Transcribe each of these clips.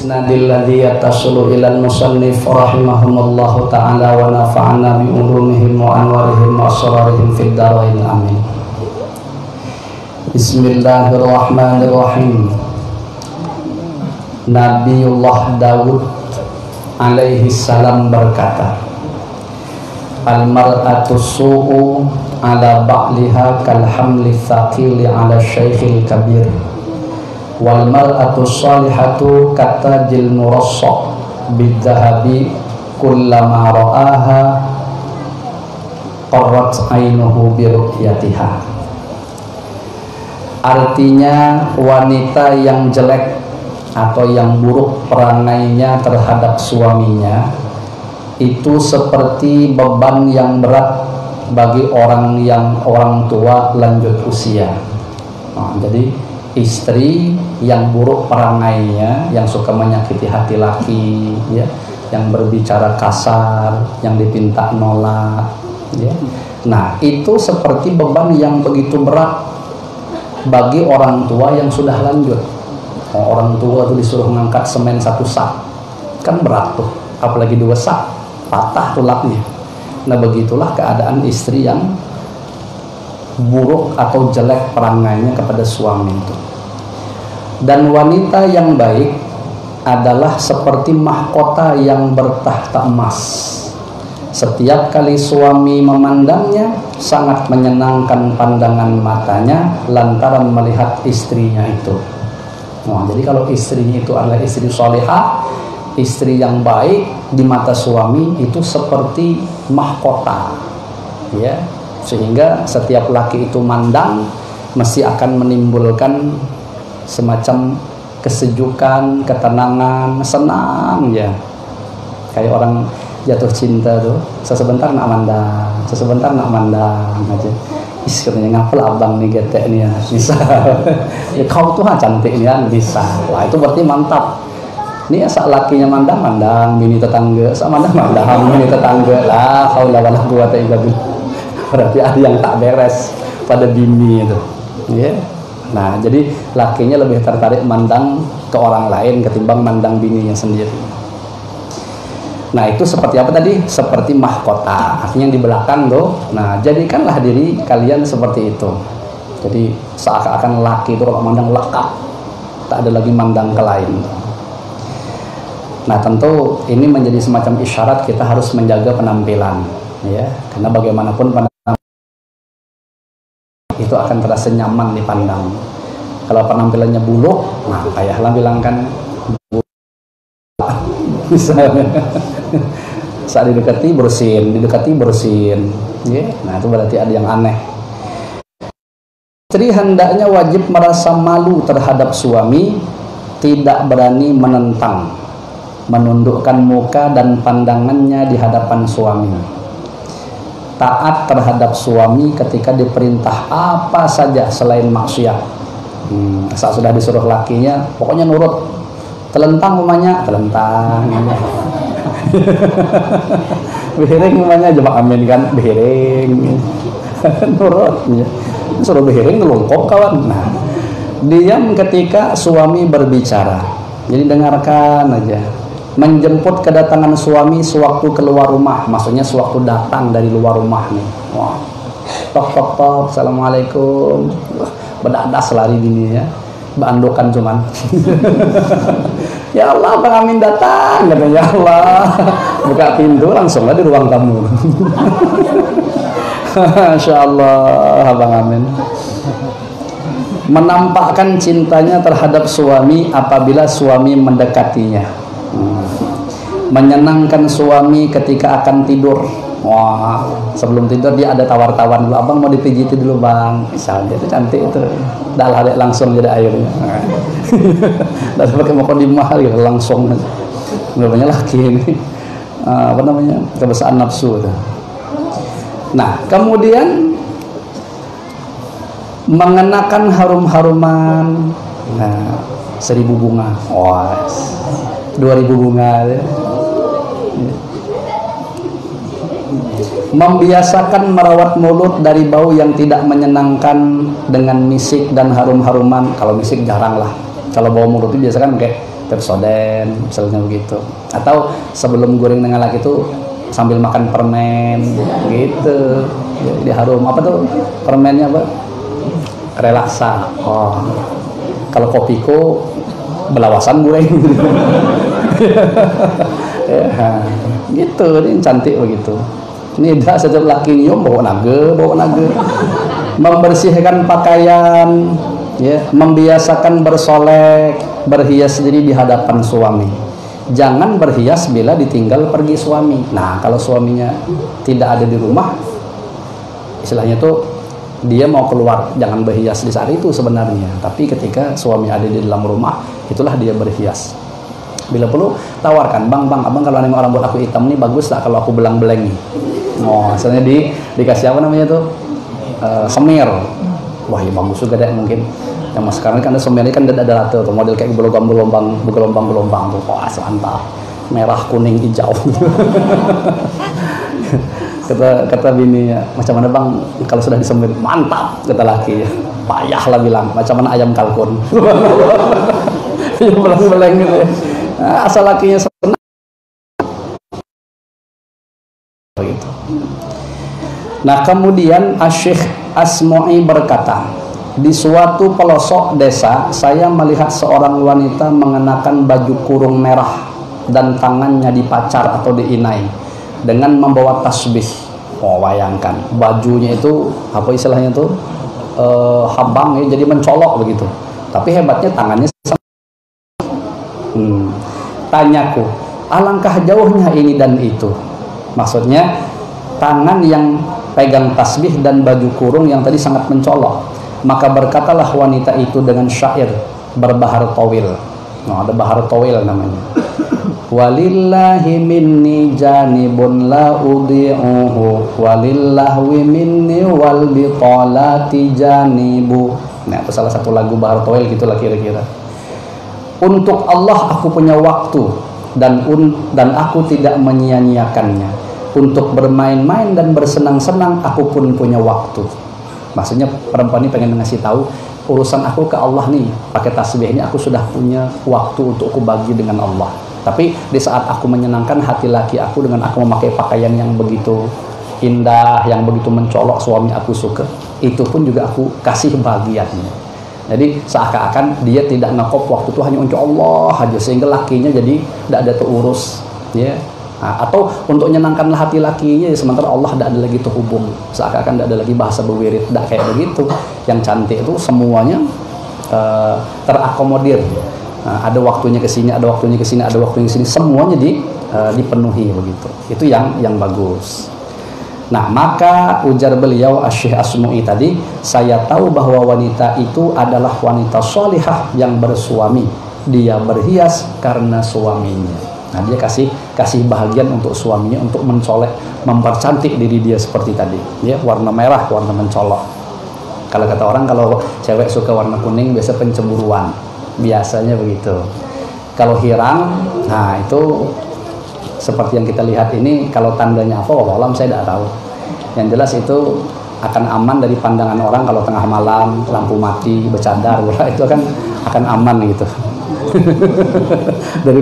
isnadil ladzi yatasulu ilal musannif rahimahumullahu ta'ala wa nafa'ana bi ulumihim wa anwarihim wa asrarihim fid dharain amin. Bismillahirrahmanirrahim. Nabiullah Daud alaihi salam berkata, al-mar'atu su'u ala ba'liha kal hamli thaqili ala syaikhil kabir wal mar'atu salihatu katajil murassaq bidzahabi kullama ra'aha qarrat ainuhu bi ru'yatiha. Artinya, wanita yang jelek atau yang buruk perangainya terhadap suaminya itu seperti beban yang berat bagi orang tua lanjut usia. Jadi istri yang buruk perangainya, yang suka menyakiti hati laki, ya, yang berbicara kasar, yang dipinta nolak, ya. Nah, itu seperti beban yang begitu berat bagi orang tua yang sudah lanjut. Orang tua tuh disuruh mengangkat semen 1 sak, kan berat tuh, apalagi 2 sak, patah tulangnya. Nah, begitulah keadaan istri yang buruk atau jelek perangainya kepada suami itu. Dan wanita yang baik adalah seperti mahkota yang bertahta emas. Setiap kali suami memandangnya, sangat menyenangkan pandangan matanya lantaran melihat istrinya itu. Nah, jadi kalau istrinya itu adalah istri salihah, istri yang baik di mata suami, itu seperti mahkota, ya, sehingga setiap laki itu mandang mesti akan menimbulkan semacam kesejukan, ketenangan, senang, ya. Kayak orang jatuh cinta tuh, sesebentar nak mandang, sesebentar nak mandang aja. Is, katanya ngapel abang nih getek nih ya, bisa. Ya, kau tuh cantik nih ya, bisa. Wah, itu berarti mantap. Ini saat lakinya mandang bini tetangga, saat mandang bini tetangga lah, haula wala quwata illa billah. Berarti ada yang tak beres pada bini itu, ya. Nah, jadi lakinya lebih tertarik mandang ke orang lain ketimbang mandang bininya sendiri. Nah, itu seperti apa tadi? Seperti mahkota, artinya yang di belakang tuh. Nah, jadikanlah diri kalian seperti itu. Jadi seakan-akan laki itu kalau mandang lekat, tak ada lagi mandang ke lain. Nah, tentu ini menjadi semacam isyarat kita harus menjaga penampilan, ya, karena bagaimanapun penampilan itu akan terasa nyaman dipandang. Kalau penampilannya buluk, nah payahlah bilangkan buluk, misalnya. Saat didekati bersin, ya. Nah, itu berarti ada yang aneh. Istri hendaknya wajib merasa malu terhadap suami, tidak berani menentang, menundukkan muka dan pandangannya di hadapan suami. Taat terhadap suami ketika diperintah apa saja selain maksiat. Saat sudah disuruh lakinya, pokoknya nurut. Telentang umanya, telentang. Behiring umanya, jemaah amin kan, behiring. Nurut. Suruh behiring ngelungkop kawan. Nah, diam ketika suami berbicara. Jadi dengarkan aja. Menjemput kedatangan suami sewaktu keluar rumah, maksudnya sewaktu datang dari luar rumah nih. Wah, tok tok tok, assalamualaikum. Berdadas lari gini ya, bandokan cuman. Ya Allah, Bang Amin datang, katanya. Ya Allah, buka pintu langsunglah di ruang tamu. Masya Allah, Bang Amin. Menampakkan cintanya terhadap suami apabila suami mendekatinya. Menyenangkan suami ketika akan tidur. Wah, sebelum tidur dia ada tawar-tawar dulu, abang mau dipijiti dulu bang, misalnya. Itu cantik itu, dah lari langsung jadi airnya. Dan pakai mukodimah gitu, langsung namanya laki ini, apa namanya, kebiasaan nafsu itu. Nah, kemudian mengenakan harum-haruman, nah, 1000 bunga, wah, 2000 bunga ya. Membiasakan merawat mulut dari bau yang tidak menyenangkan dengan misik dan harum-haruman. Kalau misik jarang lah. Kalau bau mulut itu biasa kan kayak Pepsodent misalnya begitu, atau sebelum goreng dengan laki itu sambil makan permen gitu. Jadi harum apa tuh permennya, apa, relaksa. Oh, kalau kopiko belawasan goreng. Ya, gitu, ini cantik begitu. Ini dah setiap laki nyium bawa naga, membersihkan pakaian, ya, membiasakan bersolek, berhias diri di hadapan suami. Jangan berhias bila ditinggal pergi suami. Nah, kalau suaminya tidak ada di rumah, istilahnya tuh dia mau keluar, jangan berhias di saat itu sebenarnya. Tapi ketika suami ada di dalam rumah, itulah dia berhias. Bila perlu tawarkan, bang, abang kalau nengok rambut aku hitam nih bagus tak kalau aku belang-belengi. Oh, asalnya dikasih apa namanya tuh, semir. Wah, ya bagus juga deh mungkin. Yang mas sekarang kan ada semir ini kan ada rata tuh, model kayak bergelombang tuh. Wah, mantap. Merah, kuning, hijau. kata bini, macam mana bang kalau sudah disemir? Mantap, kata laki. Payah lah bilang, macam mana ayam kalkun. Belang-beleng gitu ya. Nah, asal lakinya senang begitu. Nah, kemudian Asy-Syaikh Asma'i berkata, di suatu pelosok desa saya melihat seorang wanita mengenakan baju kurung merah dan tangannya dipacar atau diinai dengan membawa tasbih. Oh, bayangkan bajunya itu apa istilahnya tuh, habang ya, jadi mencolok begitu. Tapi hebatnya tangannya tanyaku, alangkah jauhnya ini dan itu. Maksudnya tangan yang pegang tasbih dan baju kurung yang tadi sangat mencolok. Maka berkatalah wanita itu dengan syair berbahar tawil. Nah, ada bahar tawil namanya. Walillahi minni janibun la udhi'uhu walillahwi minni wal bitalati janibu. Nah, itu salah satu lagu bahar tawil gitulah kira-kira. Untuk Allah aku punya waktu dan aku tidak menyia-nyiakannya. Untuk bermain-main dan bersenang-senang aku pun punya waktu. Maksudnya perempuan ini pengen ngasih tahu, urusan aku ke Allah nih, pakai tasbih ini aku sudah punya waktu untuk aku bagi dengan Allah. Tapi di saat aku menyenangkan hati laki aku dengan aku memakai pakaian yang begitu indah, yang begitu mencolok suami aku suka, itu pun juga aku kasih bagiannya. Jadi seakan-akan dia tidak ngekop waktu itu hanya untuk Allah aja, sehingga lakinya jadi tidak ada terurus, ya. Nah, atau untuk menyenangkan hati lakinya, sementara Allah tidak ada lagi terhubung, seakan-akan tidak ada lagi bahasa berwirid, tidak kayak begitu. Yang cantik itu semuanya terakomodir. Nah, ada waktunya ke sini, ada waktunya ke sini, ada waktunya ke sini, semuanya dipenuhi begitu. Itu yang bagus. Nah, maka ujar beliau Asy-Syaikh Asma'i tadi, saya tahu bahwa wanita itu adalah wanita sholihah yang bersuami. Dia berhias karena suaminya. Nah, dia kasih bahagian untuk suaminya untuk mencolek, mempercantik diri dia seperti tadi. Ya, warna merah, warna mencolok. Kalau kata orang, kalau cewek suka warna kuning biasa pencemburuan. Biasanya begitu. Kalau hirang, nah itu seperti yang kita lihat ini, kalau tandanya apa, wallahualam saya tidak tahu. Yang jelas itu akan aman dari pandangan orang kalau tengah malam, lampu mati, bercadar, itu kan akan aman gitu. Dari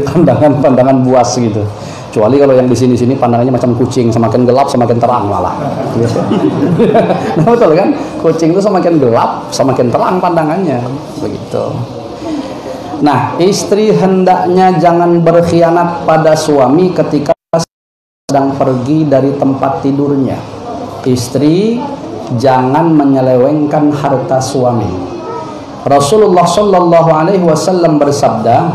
pandangan buas gitu. Kecuali kalau yang di sini pandangannya macam kucing, semakin gelap semakin terang malah. Nah, betul kan? Kucing itu semakin gelap semakin terang pandangannya, begitu. Nah, istri hendaknya jangan berkhianat pada suami ketika sedang pergi dari tempat tidurnya. Istri jangan menyelewengkan harta suami. Rasulullah Shallallahu Alaihi Wasallam bersabda,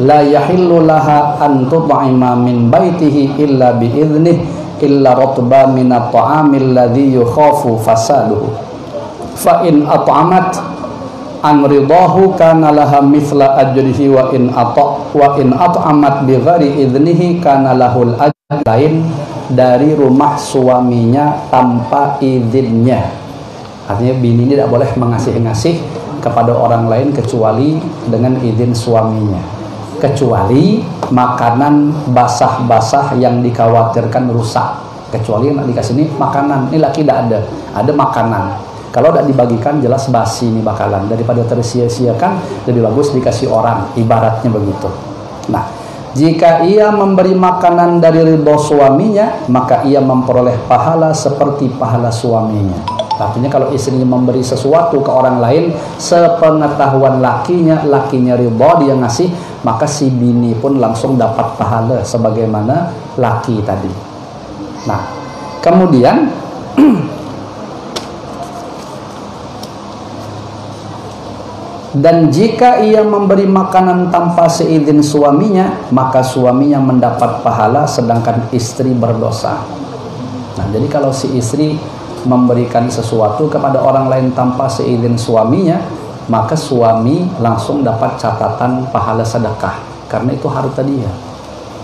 la yahillu laha an tut'ima min baitihi illa bi'idnih illa rutba min at-ta'amil ladzi yukhafu fasaduhu fa in at'amat an ridahu kana laha mithla ajrihi wa in at'amat bi ghairi idnihi kana lahul ajr lain dari rumah suaminya tanpa izinnya. Artinya bini ini tidak boleh mengasih-ngasih kepada orang lain kecuali dengan izin suaminya, kecuali makanan basah-basah yang dikhawatirkan rusak. Kecuali yang dikasih ini makanan, ini laki tidak ada makanan. Kalau tidak dibagikan jelas basi ini bakalan, daripada tersia-siakan lebih bagus dikasih orang, ibaratnya begitu. Nah, jika ia memberi makanan dari ridho suaminya, maka ia memperoleh pahala seperti pahala suaminya. Artinya kalau istrinya memberi sesuatu ke orang lain, sepengetahuan lakinya ridho dia ngasih, maka si bini pun langsung dapat pahala sebagaimana laki tadi. Nah, kemudian dan jika ia memberi makanan tanpa seizin suaminya, maka suaminya mendapat pahala sedangkan istri berdosa. Nah, jadi kalau si istri memberikan sesuatu kepada orang lain tanpa seizin suaminya, maka suami langsung dapat catatan pahala sedekah karena itu harta dia.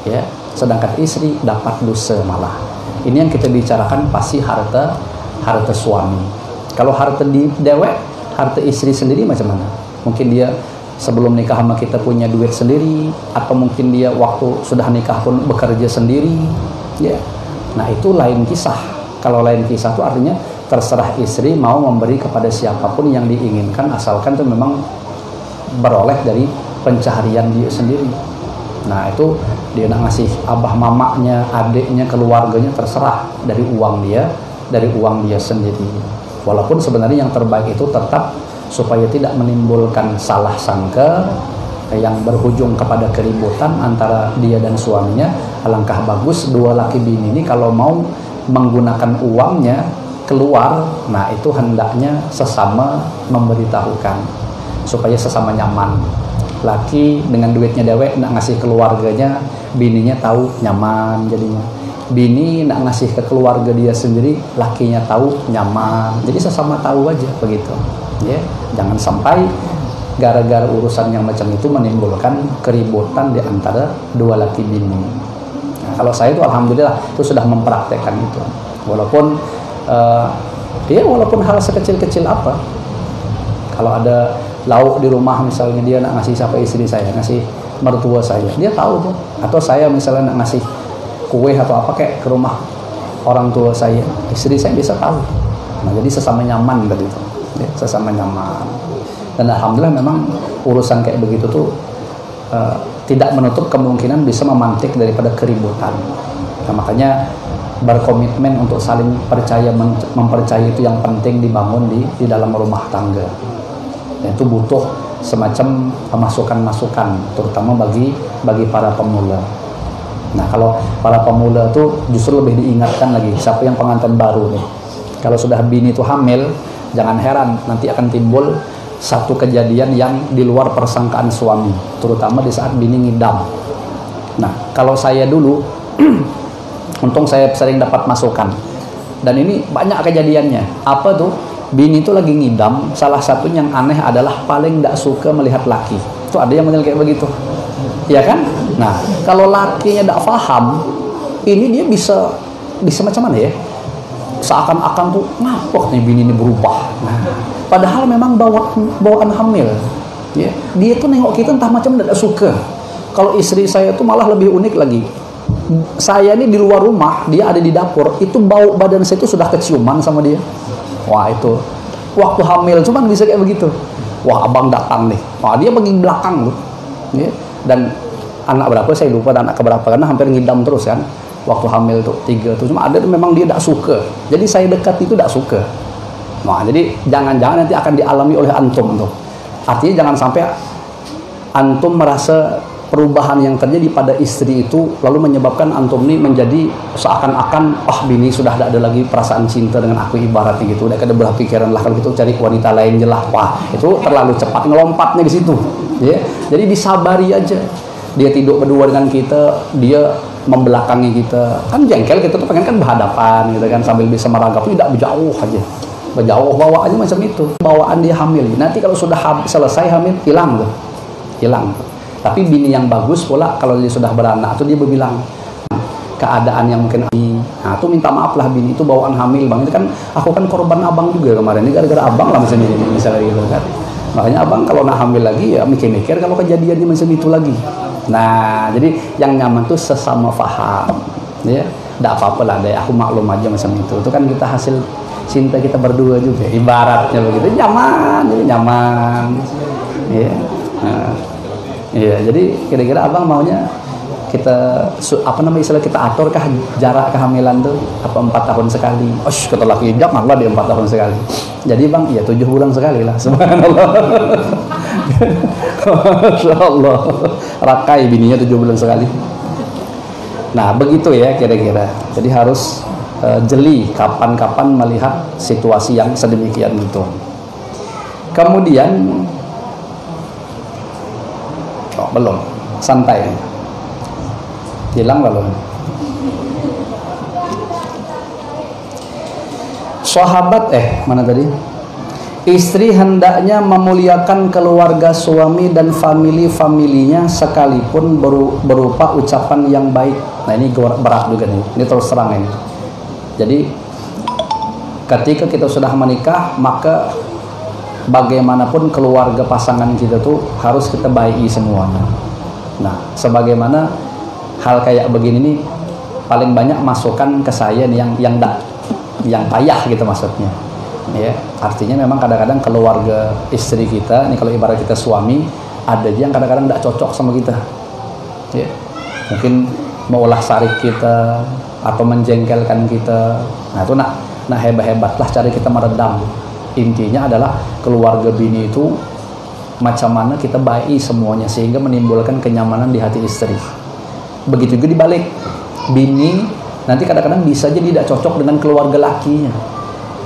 Ya, sedangkan istri dapat dosa malah. Ini yang kita bicarakan pasti harta suami. Kalau harta di dewek, harta istri sendiri macam mana? Mungkin dia sebelum nikah sama kita punya duit sendiri, atau mungkin dia waktu sudah nikah pun bekerja sendiri, ya. Nah, itu lain kisah. Kalau lain kisah itu artinya terserah istri mau memberi kepada siapapun yang diinginkan, asalkan itu memang beroleh dari pencaharian dia sendiri. Nah, itu dia nak ngasih abah mamanya, adiknya, keluarganya, terserah dari uang dia sendiri. Walaupun sebenarnya yang terbaik itu tetap supaya tidak menimbulkan salah sangka yang berujung kepada keributan antara dia dan suaminya. Alangkah bagus dua laki bini ini kalau mau menggunakan uangnya keluar, nah itu hendaknya sesama memberitahukan supaya sesama nyaman. Laki dengan duitnya dewek nak ngasih keluarganya, bininya tahu nyaman jadinya. Bini nak ngasih ke keluarga dia sendiri, lakinya tahu nyaman. Jadi sesama tahu aja begitu. Ya, jangan sampai gara-gara urusan yang macam itu menimbulkan keributan di antara dua laki bini. Nah, kalau saya itu alhamdulillah itu sudah mempraktekkan itu. Walaupun walaupun hal sekecil-kecil apa. Kalau ada lauk di rumah misalnya, dia nak ngasih siapa, istri saya, ngasih mertua saya, dia tahu tuh. Atau saya misalnya nak ngasih kue atau apa kayak ke rumah orang tua saya, istri saya bisa tahu. Nah, jadi sesama nyaman begitu. Ya, sesama nyaman. Dan alhamdulillah memang urusan kayak begitu tuh tidak menutup kemungkinan bisa memantik daripada keributan. Nah, makanya berkomitmen untuk saling percaya, mempercayai itu yang penting dibangun di dalam rumah tangga. Dan itu butuh semacam masukan-masukan, terutama bagi para pemula. Nah, kalau para pemula tuh justru lebih diingatkan lagi, siapa yang pengantin baru nih. Kalau sudah bini itu hamil, jangan heran nanti akan timbul satu kejadian yang di luar persangkaan suami, terutama di saat bini ngidam. Nah, kalau saya dulu untung saya sering dapat masukan, dan ini banyak kejadiannya. Apa tuh? Bini itu lagi ngidam, salah satunya yang aneh adalah paling tidak suka melihat laki. Itu ada yang model kayak begitu, ya kan? Nah, kalau lakinya tidak paham, ini dia bisa macam mana ya? Seakan-akan tuh ngapok nih bini ini berubah. Nah, padahal memang bawaan hamil. Ya, dia tuh nengok kita entah macam tidak suka. Kalau istri saya tuh malah lebih unik lagi. Saya ini di luar rumah, dia ada di dapur, itu bau badan saya itu sudah keciuman sama dia. Wah, itu waktu hamil cuman bisa kayak begitu. Wah, abang datang nih. Wah, dia pergi belakang loh. Ya. Dan anak berapa saya lupa, anak keberapa, karena hampir ngidam terus kan. Waktu hamil tuh 3 tuh, cuma ada memang dia tidak suka. Jadi saya dekat itu tidak suka. Nah, jadi jangan-jangan nanti akan dialami oleh antum tuh. Artinya jangan sampai antum merasa perubahan yang terjadi pada istri itu lalu menyebabkan antum ini menjadi seakan-akan bini sudah tidak ada lagi perasaan cinta dengan aku, ibaratnya gitu. Udah ada berpikiran lah kalau gitu cari wanita lain jelas. Wah, itu terlalu cepat ngelompatnya ke situ. Ya. Jadi disabari aja. Dia tidur berdua dengan kita, dia membelakangi kita. Kan jengkel, kita tuh pengen kan berhadapan gitu kan, sambil bisa merangkap, tidak berjauh aja. Berjauh bawaannya macam itu. Bawaan dia hamil. Nanti kalau sudah selesai hamil hilang tuh. Hilang. Tapi bini yang bagus pula kalau dia sudah beranak tuh dia berbilang keadaan yang mungkin ini, nah tuh minta maaf lah bini itu bawaan hamil bang, itu kan aku kan korban abang juga kemarin, ini gara-gara abang lah misalnya gitu kan. Makanya abang kalau nak hamil lagi ya mikir-mikir kalau kejadiannya macam itu lagi. Nah, jadi yang nyaman tuh sesama paham, ya. Tidak apa-apa lah deh, aku maklum aja macam itu. Itu kan kita hasil cinta kita berdua juga, ibaratnya begitu. Nyaman, jadi nyaman. Ya. Nah, iya, jadi kira-kira abang maunya kita apa namanya istilah kita atur kah jarak kehamilan tuh apa 4 tahun sekali? Kata laki jangan lah dia 4 tahun sekali. Jadi bang, ya 7 bulan sekali lah. Subhanallah. Masya Allah. Rakai bininya 7 bulan sekali. Nah begitu ya kira-kira. Jadi harus jeli kapan-kapan melihat situasi yang sedemikian itu. Kemudian belum santai. Hilang lalu. Sahabat mana tadi? Istri hendaknya memuliakan keluarga suami dan family-familinya sekalipun berupa ucapan yang baik. Nah ini berat juga nih. Ini terus terang ini. Jadi ketika kita sudah menikah, maka bagaimanapun keluarga pasangan kita tuh harus kita baiki semuanya. Nah sebagaimana hal kayak begini nih paling banyak masukan ke saya nih yang payah gitu maksudnya. Ya, artinya memang kadang-kadang keluarga istri kita, nih kalau ibarat kita suami, ada aja yang kadang-kadang tidak cocok sama kita. Ya, mungkin maulah sarik kita atau menjengkelkan kita. Nah itu nak hebat-hebatlah cari kita meredam. Intinya adalah keluarga bini itu macam mana kita baiki semuanya sehingga menimbulkan kenyamanan di hati istri. Begitu juga dibalik, bini nanti kadang-kadang bisa jadi tidak cocok dengan keluarga lakinya,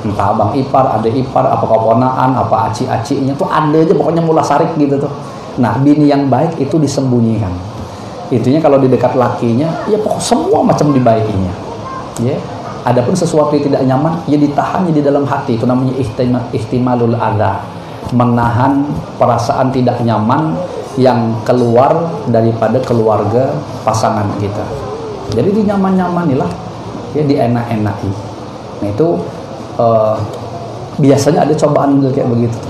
entah abang ipar, adik ipar, apa keponaan, apa aci-acinya tuh ada aja pokoknya mula sarik gitu tuh. Nah bini yang baik itu disembunyikan. Itunya kalau di dekat lakinya ya pokok semua macam dibaikinya. Ya, adapun sesuatu yang tidak nyaman ya ditahannya di dalam hati, itu namanya ihtimalul adza, menahan perasaan tidak nyaman yang keluar daripada keluarga pasangan kita. Jadi di nyaman-nyamanilah, ya di enak-enaki. Nah itu biasanya ada cobaan kayak begitu.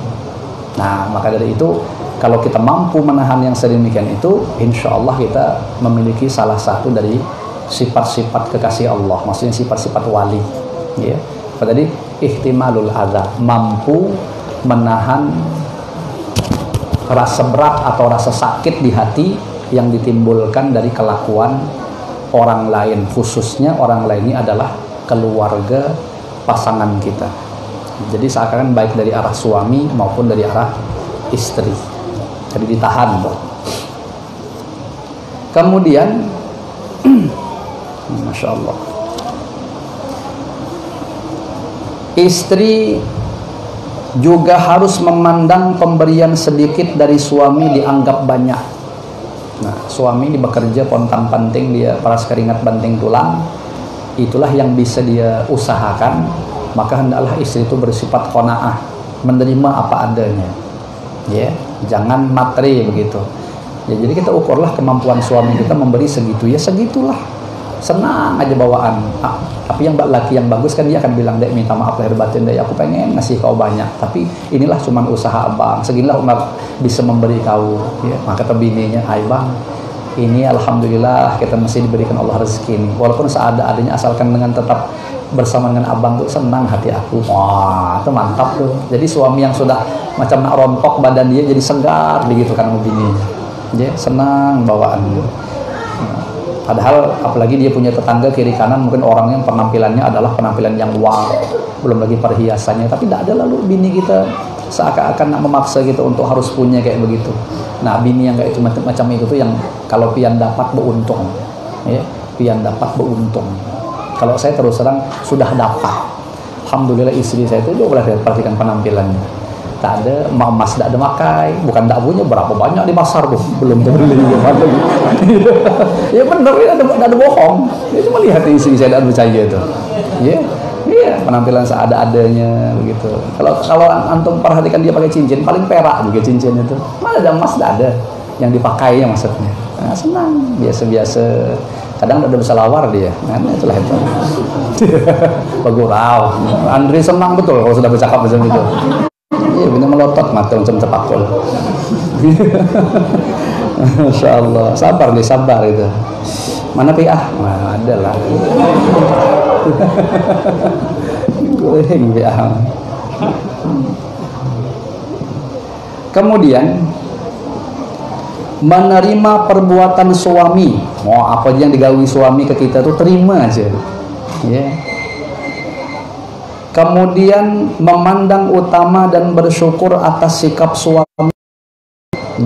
Nah maka dari itu kalau kita mampu menahan yang sedemikian itu, insya Allah kita memiliki salah satu dari sifat-sifat kekasih Allah, maksudnya sifat-sifat wali. Ya, tadi ihtimalul adza, mampu menahan rasa berat atau rasa sakit di hati yang ditimbulkan dari kelakuan orang lain, khususnya orang lain ini adalah keluarga pasangan kita. Jadi seakan-akan baik dari arah suami maupun dari arah istri. Jadi ditahan tuh. Kemudian Masya Allah, istri juga harus memandang pemberian sedikit dari suami dianggap banyak. Nah, suami ini bekerja pontang-panting, dia paras keringat banting tulang, itulah yang bisa dia usahakan. Maka hendaklah istri itu bersifat qanaah, menerima apa adanya. Ya, jangan materi begitu. Ya, jadi kita ukurlah kemampuan suami kita memberi segitu, ya segitulah. Senang aja bawaan. Tapi yang laki yang bagus kan dia akan bilang, "Dek, minta maaf lahir batin, Dek, aku pengen ngasih kau banyak, tapi inilah cuman usaha abang, seginilah umat bisa memberi kau." Ya, maka kata bininya, "Hai bang, ini alhamdulillah kita masih diberikan Allah rezeki ini. Walaupun seada-adanya asalkan dengan tetap bersama dengan abang tuh senang hati aku." Wah, itu mantap tuh. Jadi suami yang sudah macam nak rontok badan dia jadi segar begitu kan sama bininya. Ya, senang bawaannya. Padahal apalagi dia punya tetangga kiri kanan mungkin orang yang penampilannya adalah penampilan yang wow, belum lagi perhiasannya, tapi tidak ada lalu bini kita seakan-akan nak memaksa gitu untuk harus punya kayak begitu. Nah bini yang kayak itu macam itu tuh yang kalau pian dapat beruntung, ya pian dapat beruntung. Kalau saya terus terang sudah dapat, alhamdulillah istri saya itu juga boleh perhatikan penampilannya. Tak ada emas, tak ada makai, bukan tak punya berapa banyak di pasar tuh, belum terbeli gimana gitu. Ya benar, ya ada bohong. Itu melihat istri saya dan percaya itu. Ya, iya penampilan seada-adanya begitu. Kalau antum perhatikan dia pakai cincin, paling perak juga cincin itu. Mana ada emas, tak ada yang dipakainya maksudnya. Nah, senang, biasa-biasa. Kadang udah bisa lawar dia, nah itulah itu. Bagurau. Andri senang betul kalau sudah bercakap macam itu. Iya, benar melotot mata macam terpakul. Masya Allah, sabar nih, sabar itu. Mana PA? Nah, ada lah. Kemudian menerima perbuatan suami. Apa aja yang digawi suami ke kita tuh terima aja. Ya. Kemudian memandang utama dan bersyukur atas sikap suami.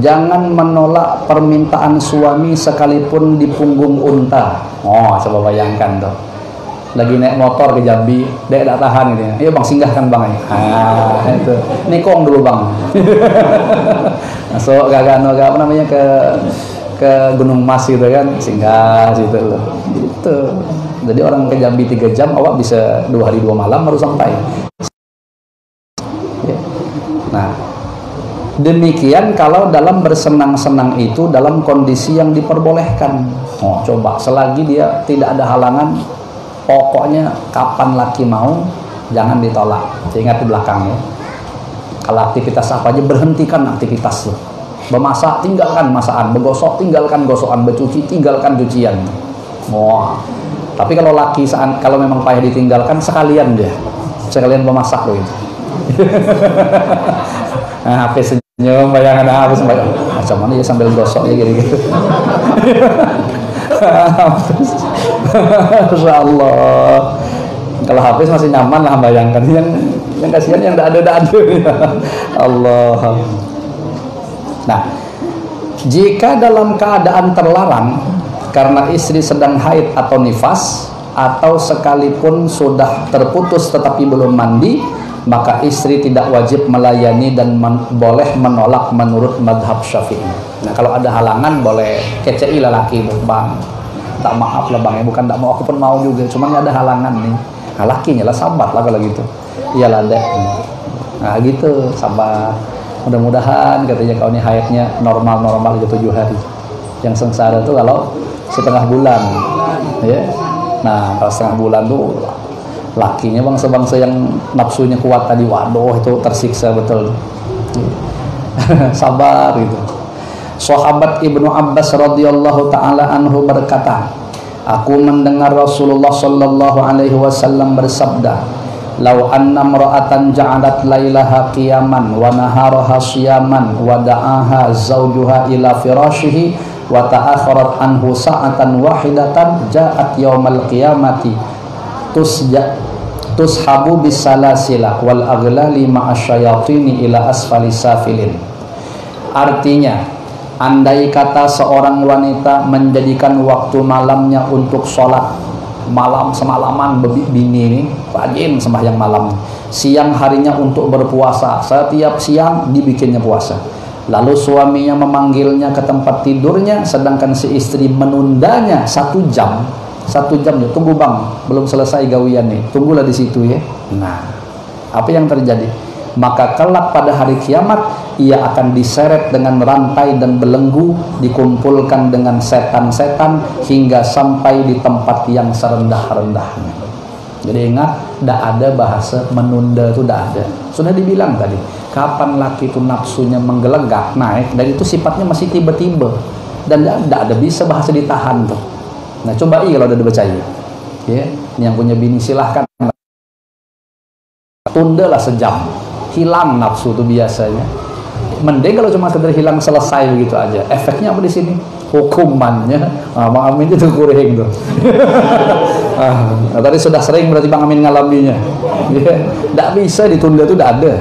Jangan menolak permintaan suami sekalipun di punggung unta. Coba bayangkan tuh. Lagi naik motor ke Jambi, dia tak tahan gitu ya. Ayo bang, singgahkan bang. Itu. Nikong dulu bang. Masuk apa namanya ke Gunung Mas gitu kan, singgah situ loh. Gitu. Jadi orang ke Jambi 3 jam, awak bisa 2 hari 2 malam baru sampai. Ya. Nah, demikian kalau dalam bersenang-senang itu dalam kondisi yang diperbolehkan. Coba selagi dia tidak ada halangan, pokoknya kapan laki mau jangan ditolak. Ingat di belakang ya. Kalau aktivitas apa aja berhentikan aktivitas tuh. Memasak tinggalkan masakan, bergosok tinggalkan gosokan, bercuci tinggalkan cucian. Tapi kalau laki kalau memang payah ditinggalkan sekalian sekalian memasak loh itu. Nah, HP senyum bayangan apa macam mana ya sambil gosok ya gitu. Masya Allah. Kalau HP masih nyaman lah, bayangkan yang kasihan yang tidak ada. Allah. Nah, jika dalam keadaan terlarang karena istri sedang haid atau nifas, atau sekalipun sudah terputus tetapi belum mandi, maka istri tidak wajib melayani dan boleh menolak menurut madhab Syafi'i. Nah, kalau ada halangan boleh kecei lah laki, bang, tak maaf lah bang, bukan tak mau, aku pun mau juga, cuman ada halangan nih. Nah, lakinya lah sabar lah kalau gitu. Iyalah deh. Nah gitu, sabar. Mudah-mudahan katanya kalau ini haidnya normal gitu 7 hari. Yang sengsara tuh kalau setengah bulan, ya. Nah kalau setengah bulan tuh lakinya bangsa-bangsa yang nafsunya kuat tadi, waduh itu tersiksa betul. Sabar gitu. Sahabat Ibnu Abbas radhiyallahu taala anhu berkata, aku mendengar Rasulullah sallallahu alaihi wasallam bersabda, "Lau anna imra'atan ja'alat lailaha qiyaman wa naharaha siyaman wa da'aha zawjuha ila firashihi wa ta'akharat anhu sa'atan wahidatan ja'at yaumal qiyamati tushabu bisalasila wal aghlali ma'asyayatini ila asfali safilin." Artinya, andai kata seorang wanita menjadikan waktu malamnya untuk sholat, malam semalaman bini ini rajin sembahyang malam, siang harinya untuk berpuasa, setiap siang dibikinnya puasa, lalu suaminya memanggilnya ke tempat tidurnya, sedangkan si istri menundanya 1 jam, ya, tunggu bang, belum selesai gawian nih, tunggulah di situ ya. Nah, apa yang terjadi? Maka kelak pada hari kiamat ia akan diseret dengan rantai dan belenggu, dikumpulkan dengan setan-setan hingga sampai di tempat yang serendah-rendahnya. Jadi ingat, tidak ada bahasa menunda itu, tidak ada. Sudah dibilang tadi, kapan laki itu nafsunya menggelegak naik, dan itu sifatnya masih tiba-tiba, dan tidak ada bisa bahasa ditahan tuh. Nah coba kalau udah dipercaya, ya, yang punya bini silahkan tundalah sejam. Hilang nafsu itu biasanya. Mending kalau cuma sekedar hilang selesai begitu aja. Efeknya apa di sini? Hukumannya, Bang Amin itu kuring tuh. Tadi sudah sering berarti Bang Amin ngalaminya. Tidak bisa ditunda itu, tidak ada.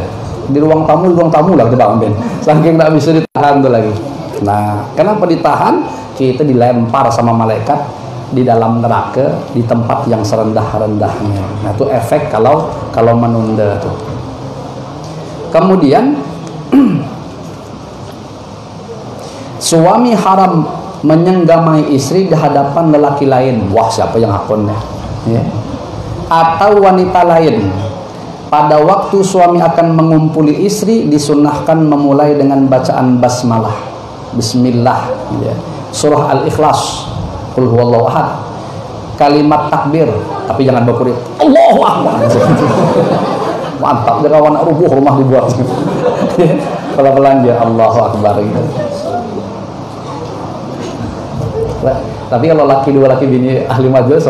Di ruang tamu lah itu Bang Amin. Saking tidak bisa ditahan tuh lagi. Nah, kenapa ditahan? Kita dilempar sama malaikat di dalam neraka di tempat yang serendah-rendahnya. Nah, itu efek kalau menunda tuh. Kemudian suami haram menyenggamai istri di hadapan lelaki lain. Wah, siapa yang akunnya? Ya. Atau wanita lain. Pada waktu suami akan mengumpuli istri, disunahkan memulai dengan bacaan basmalah, Bismillah, ya. Surah Al-Ikhlas, Qul huwallahu ahad, kalimat takbir, tapi jangan berkurit Allahu Akbar. Mantap, dia kawan rubuh rumah dibuat. Pelan-pelan dia Allahu Akbar gitu. Tapi kalau dua laki bini ahli majelis,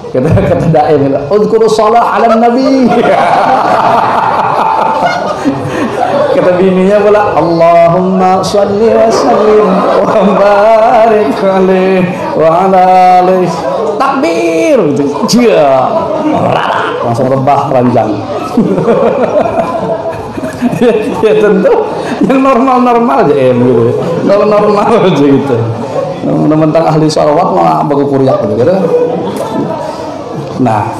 Kata daim itu, "Udhkuru shalah 'alan nabi." Kata bininya pula, "Allahumma shalli wa sallim wa barik alaihi wa ala alihi." Takbir. Dia langsung rebah ranjang. Ya tentu yang normal-normal aja gitu. Normal aja gitu. Tentang ahli sholawat malah bagus kuriak gitu. Nah,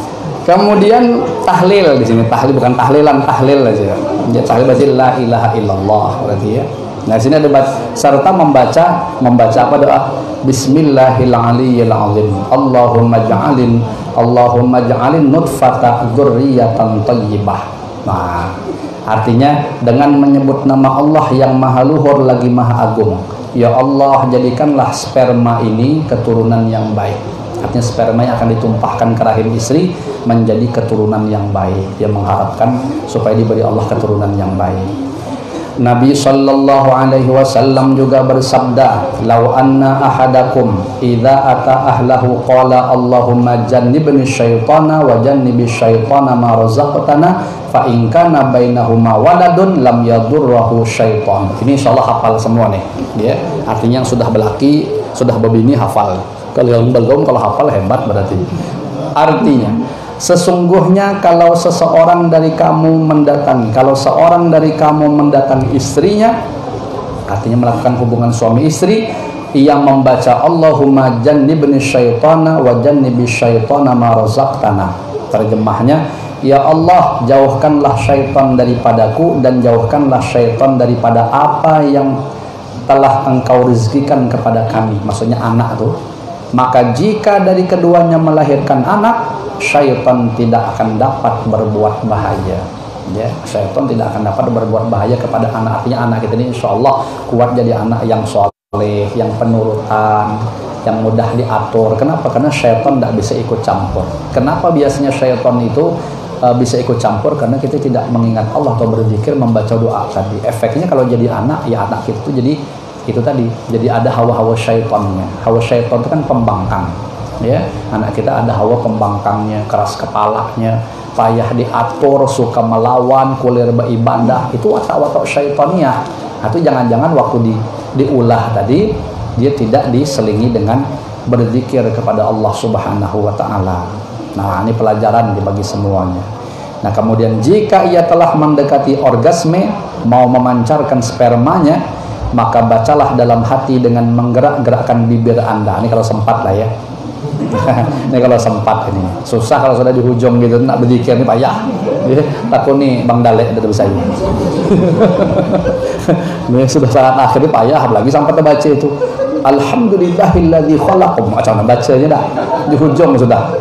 kemudian tahlil di sini, tahlil bukan tahlilan, tahlil aja. Ya, tahlil berarti la ilaha illallah berarti ya. Nah, di sini ada serta membaca apa doa? Bismillahirrahmanirrahim. Allahumma ja'alin nutfata dzurriyyatan thayyibah. Nah, artinya dengan menyebut nama Allah yang maha luhur lagi maha agung. Ya Allah, jadikanlah sperma ini keturunan yang baik. Artinya sperma yang akan ditumpahkan ke rahim istri menjadi keturunan yang baik. Dia mengharapkan supaya diberi Allah keturunan yang baik. Nabi sallallahu alaihi wasallam juga bersabda, "Lau anna ahadakum idza ata ahlahu qala Allahumma jannibni syaitana wa jannibi syaitana ma razaqtana fa in kana bainahuma waladun lam yadurruhu syaitan." Ini insyaallah hafal semua nih, ya. Artinya yang sudah berlaki, sudah berbini hafal. Kalau yang belum, kalau hafal hebat berarti. Artinya sesungguhnya kalau seorang dari kamu mendatangi istrinya, artinya melakukan hubungan suami istri, ia membaca Allahumma jannibni syaitana wa jannibi syaitana ma razaqtana. Terjemahnya, ya Allah, jauhkanlah syaitan daripadaku dan jauhkanlah syaitan daripada apa yang telah engkau rezekikan kepada kami. Maksudnya anak tuh. Maka jika dari keduanya melahirkan anak, syaitan tidak akan dapat berbuat bahaya. Ya, syaitan tidak akan dapat berbuat bahaya kepada anak. Artinya anak kita ini insya Allah kuat jadi anak yang soleh, yang penurutan, yang mudah diatur. Kenapa? Karena syaitan tidak bisa ikut campur. Kenapa biasanya syaitan itu bisa ikut campur? Karena kita tidak mengingat Allah atau berzikir, membaca doa tadi. Efeknya kalau jadi anak, ya anak kita itu jadi itu tadi, jadi ada hawa-hawa syaitannya. Hawa syaitan itu kan pembangkang, ya. Anak kita ada hawa pembangkangnya, keras kepalanya, payah diatur, suka melawan, kulir beribadah. Itu watak-watak syaitannya. Nah, itu jangan-jangan waktu diulah tadi dia tidak diselingi dengan berzikir kepada Allah Subhanahu wa taala. Nah, ini pelajaran bagi semuanya. Nah, kemudian jika ia telah mendekati orgasme, mau memancarkan spermanya, maka bacalah dalam hati dengan menggerak-gerakkan bibir Anda. Ini kalau sempat lah ya. Ini kalau sempat ini. Susah kalau sudah di hujung gitu nak berzikir ini payah. Takut nih Bang Dalek dari saya. Ini sudah saat akhir ini payah, apalagi sampai terbaca itu. Alhamdulillahilladzi khalaqakum. Macam bacanya dah di hujung sudah.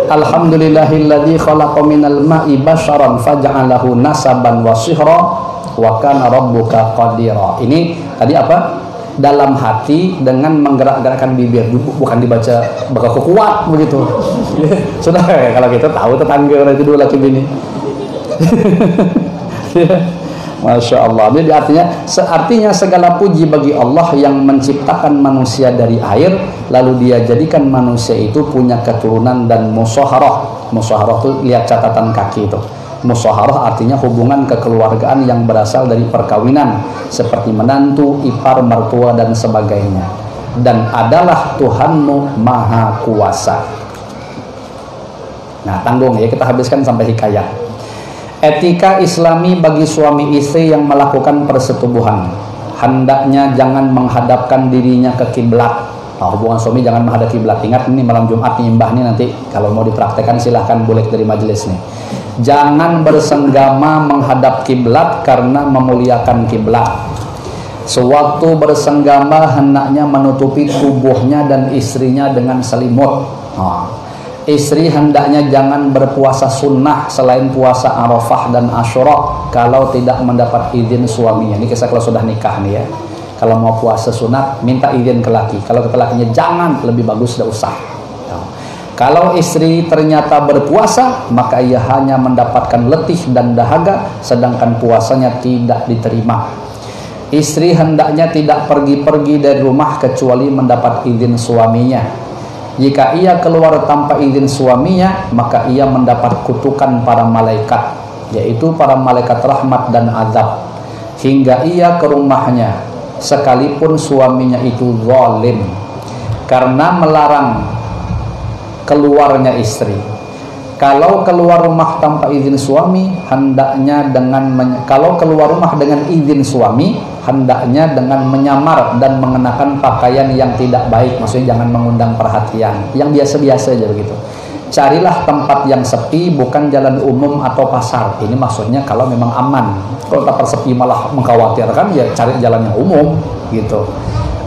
Alhamdulillahilladzi khalaqa minal ma'i basharan faj'alahu nasaban wa sihra wa kana rabbuka qadira. Ini tadi apa? Dalam hati dengan menggerak-gerakkan bibir, bukan dibaca bakal kuat begitu. Sudah kalau kita tahu tetangga itu dua laki bini. Masya Allah. Jadi artinya segala puji bagi Allah yang menciptakan manusia dari air, lalu dia jadikan manusia itu punya keturunan dan musyawarah. Musyawarah itu lihat catatan kaki itu. Musyawarah artinya hubungan kekeluargaan yang berasal dari perkawinan, seperti menantu, ipar, mertua dan sebagainya. Dan adalah Tuhanmu Maha Kuasa. Nah, tanggung ya, kita habiskan sampai hikayat. Etika Islami bagi suami istri yang melakukan persetubuhan, hendaknya jangan menghadapkan dirinya ke kiblat. Hubungan suami jangan menghadap kiblat. Ingat ini malam Jumat nih, Mbah nih, nanti kalau mau dipraktekkan silahkan boleh dari majelis nih. Jangan bersenggama menghadap kiblat karena memuliakan kiblat. Sewaktu bersenggama hendaknya menutupi tubuhnya dan istrinya dengan selimut. Istri hendaknya jangan berpuasa sunnah selain puasa Arafah dan Asyura kalau tidak mendapat izin suaminya. Ini kisah kalau sudah nikah nih ya. Kalau mau puasa sunat minta izin ke laki. Kalau ke lakinya jangan, lebih bagus tidak usah. Kalau istri ternyata berpuasa, maka ia hanya mendapatkan letih dan dahaga, sedangkan puasanya tidak diterima. Istri hendaknya tidak pergi-pergi dari rumah kecuali mendapat izin suaminya. Jika ia keluar tanpa izin suaminya, maka ia mendapat kutukan para malaikat, yaitu para malaikat rahmat dan azab, hingga ia ke rumahnya, sekalipun suaminya itu zalim, karena melarang keluarnya istri. Kalau keluar rumah tanpa izin suami, hendaknya kalau keluar rumah dengan izin suami, hendaknya dengan menyamar dan mengenakan pakaian yang tidak baik. Maksudnya jangan mengundang perhatian, yang biasa-biasa aja begitu. Carilah tempat yang sepi, bukan jalan umum atau pasar. Ini maksudnya kalau memang aman. Kalau tempat sepi malah mengkhawatirkan, ya cari jalan yang umum gitu.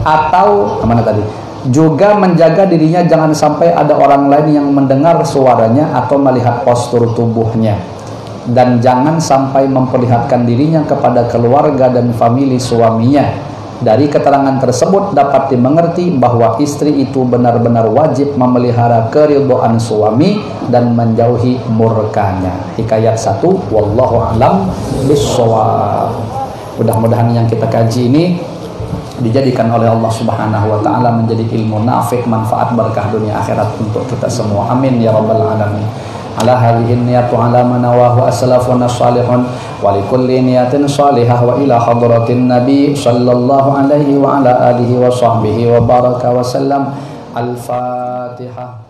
Atau kemana tadi? Juga menjaga dirinya jangan sampai ada orang lain yang mendengar suaranya atau melihat postur tubuhnya, dan jangan sampai memperlihatkan dirinya kepada keluarga dan famili suaminya. Dari keterangan tersebut dapat dimengerti bahwa istri itu benar-benar wajib memelihara keridhaan suami dan menjauhi murkanya. Hikayat 1, wallahu a'lam bishawab. Mudah-mudahan yang kita kaji ini dijadikan oleh Allah Subhanahu wa taala menjadi ilmu nafi', manfaat, berkah dunia akhirat untuk kita semua. Amin ya rabbal alamin. Ala hadhihi niyatu ala manawahu aslafuna salihun wa likulli niyatin salihah wa ila hadratin nabi sallallahu alaihi wa ala alihi wa sahbihi wa baraka wa sallam. Al-Fatihah.